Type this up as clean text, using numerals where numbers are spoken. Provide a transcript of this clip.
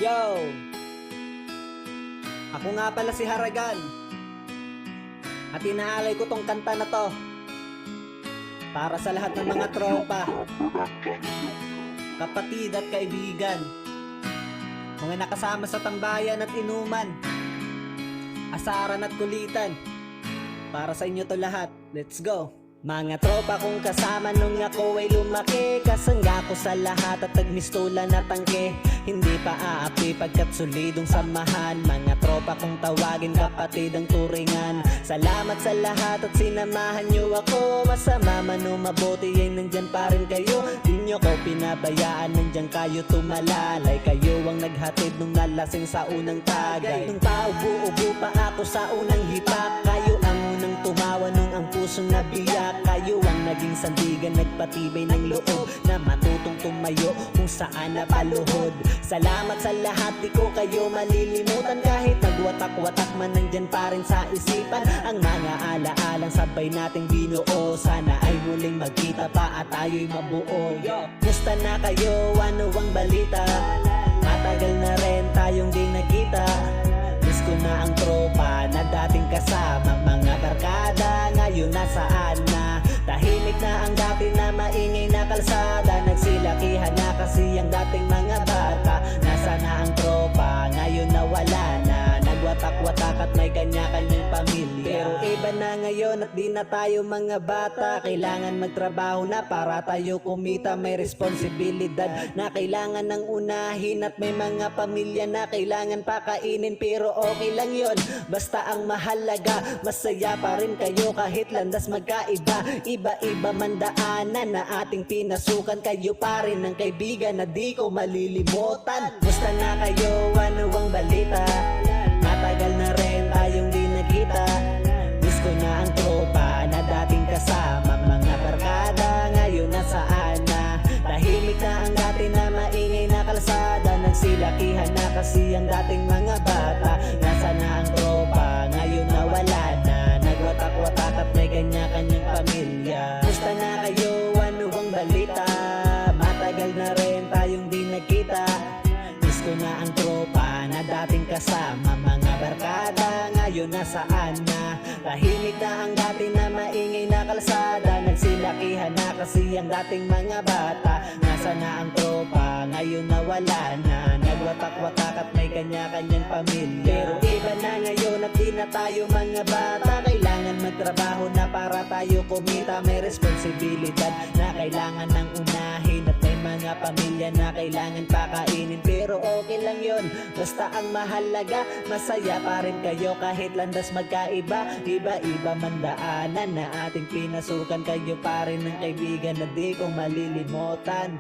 Yo! Ako nga pala si Haragan. At inaalay ko tong kanta na to para sa lahat ng mga tropa, kapatid at kaibigan, mga nakasama sa tambayan at inuman, asaran at kulitan. Para sa inyo to lahat. Let's go! Mga tropa kong kasama nung ako ay lumaki, kasangga ko sa lahat at nagmistulan at tangke. Hindi pa aapi pagkat solidong samahan. Mga tropa kong tawagin kapatid ang turingan. Salamat sa lahat at sinamahan nyo ako. Masama man o mabuti ay nandyan pa rin kayo. Di nyo ko pinabayaan, nandyan kayo tumalalay. Kayo ang naghatid nung nalasing sa unang tagay. Nung paubo-ubo pa ako sa unang hipak, kayo ang unang tumawa nung ang pusong nabiyak. Kayo ang naging sandigan, nagpatibay ng loob na matutong tumayo kung saan napaluhod. Salamat sa lahat, di ko kayo malilimutan. Kahit nagwatak-watak man, nandyan pa rin sa isipan ang mga alaalang sabay nating binuo. Sana ay muling magkita pa at tayo'y mabuo. Musta na kayo? Ano ang balita? Matagal na rin tayong di nakita. Miss ko na ang tropa na dating kasama. Mga barkada ngayon nasaan na? Tahimik na ang dati na maingay na kalsada. Nagsilakihan na kasi ang dating mga bata. Nasa na ang tropa, ngayon nawala na. Nagwatak-watak at may kanya-kanyang pamilya. Pero iba na ngayon at di na tayo mga bata. Kailangan magtrabaho na para tayo kumita. May responsibilidad na kailangan ng unahin. At may mga pamilya na kailangan pakainin. Pero okay lang yon, basta ang mahalaga masaya pa rin kayo kahit landas magkaiba. Iba-iba man daanan na ating pinasukan. Kayo pa rin ang kaibigan na di ko malilimutan. Musta na kayo? Ano ang balita? Matagal na rin tayong di nakita. Miss ko na ang tropa na dating kasama. Mga barkada ngayon nasaan na? Tahimik na ang dati na maingay na kalsada. Nagsilakihan na kasi ang dating mga bata. Nasa na ang tropa, ngayon nawala na. Nagwatak-watak at may kanya-kanyang pamilya. Musta na kayo? Ano ang balita? Matagal na rin tayong di nakita. Miss ko na ang tropa na dating kasama. Mga barkada ngayon nasaan na? Tahimik na ang dati na maingay na kalsada. Nagsilakihan na kasi ang dating mga bata. Nasa na ang tropa, ngayon nawala na. Nagwatak-watak at may kanya-kanyang pamilya. Pero iba na ngayon at di na tayo mga bata. Kailangan magtrabaho na para tayo kumita. May responsibilidad na kailangan ng unahin. At may mga pamilya na kailangan pakainin. Pero okay lang yon, basta ang mahalaga masaya pa rin kayo kahit landas magkaiba. Iba-iba man daanan na ating pinasukan. Kayo pa rin ang kaibigan na di ko malilimutan.